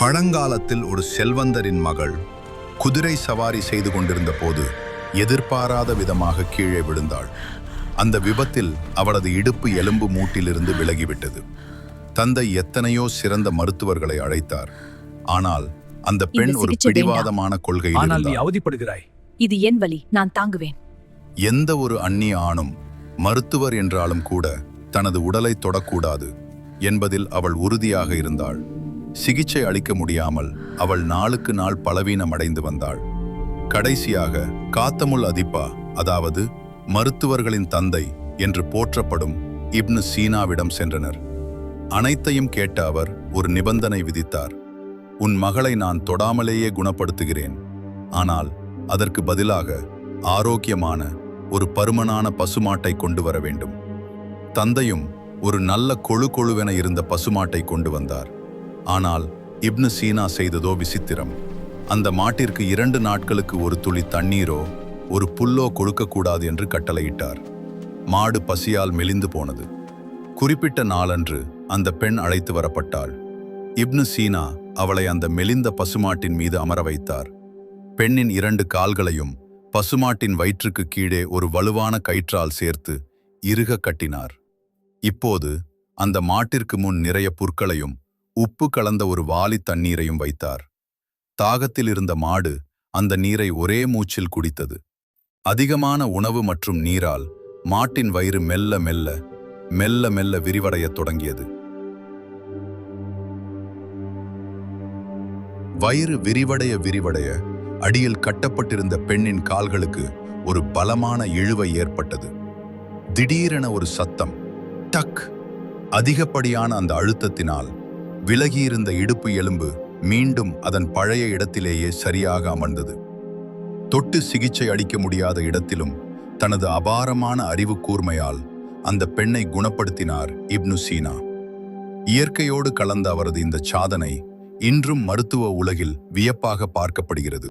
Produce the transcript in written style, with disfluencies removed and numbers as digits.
பழங்காலத்தில் ஒரு செல்வந்தரின் மகள் குதிரை சவாரி செய்து கொண்டிருந்த போது எதிர்பாராத விதமாக கீழே விழுந்தாள். அந்த விபத்தில் அவளது இடுப்பு எலும்பு மூட்டிலிருந்து விலகிவிட்டது. தந்தை எத்தனையோ சிறந்த மருத்துவர்களை அழைத்தார். ஆனால் அந்த பெண் ஒரு பிடிவாதமான கொள்கையில் இருந்தார். அவதிப்படுகிறாய். இது என் வலி, நான் தாங்குவேன். எந்த ஒரு அந்நிய ஆணும் மருத்துவர் என்றாலும் கூட தனது உடலை தொடக்கூடாது என்பதில் அவள் உறுதியாக இருந்தாள். சிகிச்சை அளிக்க முடியாமல் அவள் நாளுக்கு நாள் பலவீனமடைந்து வந்தாள். கடைசியாக காத்தமுல் அதிப்பா, அதாவது மருத்துவர்களின் தந்தை என்று போற்றப்படும் இப்னு சீனாவிடம் சென்றனர். அனைத்தையும் கேட்ட அவர் ஒரு நிபந்தனை விதித்தார். உன் மகளை நான் தொடாமலேயே குணப்படுத்துகிறேன். ஆனால் அதற்கு பதிலாக ஆரோக்கியமான ஒரு பருமனான பசுமாட்டை கொண்டு வர வேண்டும். தந்தையும் ஒரு நல்ல கொழுவென இருந்த பசுமாட்டை கொண்டு வந்தார். ஆனால் இப்னு சீனா செய்ததோ விசித்திரம். அந்த மாட்டிற்கு 2 நாட்களுக்கு ஒரு துளி தண்ணீரோ ஒரு புல்லோ கொடுக்கக்கூடாது என்று கட்டளையிட்டார். மாடு பசியால் மெலிந்து போனது. குறிப்பிட்ட நாளன்று அந்த பெண் அழைத்து வரப்பட்டாள். இப்னு சீனா அவளை அந்த மெலிந்த பசுமாட்டின் மீது அமர வைத்தார். பெண்ணின் 2 கால்களையும் பசுமாட்டின் வயிற்றுக்கு கீழே ஒரு வலுவான கயிற்றால் சேர்த்து இறுக கட்டினார். இப்போது அந்த மாட்டிற்கு முன் நிறைய புற்களையும் உப்பு கலந்த ஒரு வாளி தண்ணீரையும் வைத்தார். தாகத்தில் இருந்த மாடு அந்த நீரை ஒரே மூச்சில் குடித்தது. அதிகமான உணவு மற்றும் நீரால் மாட்டின் வயிறு மெல்ல மெல்ல விரிவடையத் தொடங்கியது. வயிறு விரிவடைய அடியில் கட்டப்பட்டிருந்த பெண்ணின் கால்களுக்கு ஒரு பலமான இழுவை ஏற்பட்டது. திடீரென ஒரு சத்தம், டக்! அதிகப்படியான அந்த அழுத்தத்தினால் விலகியிருந்த இடுப்பு எலும்பு மீண்டும் அதன் பழைய இடத்திலேயே சரியாக அமர்ந்தது. தொட்டு சிகிச்சை அளிக்க முடியாத இடத்திலும் தனது அபாரமான அறிவு கூர்மையால் அந்த பெண்ணை குணப்படுத்தினார் இப்னு சீனா. இயற்கையோடு கலந்த அவரது இந்த சாதனை இன்றும் மருத்துவ உலகில் வியப்பாக பார்க்கப்படுகிறது.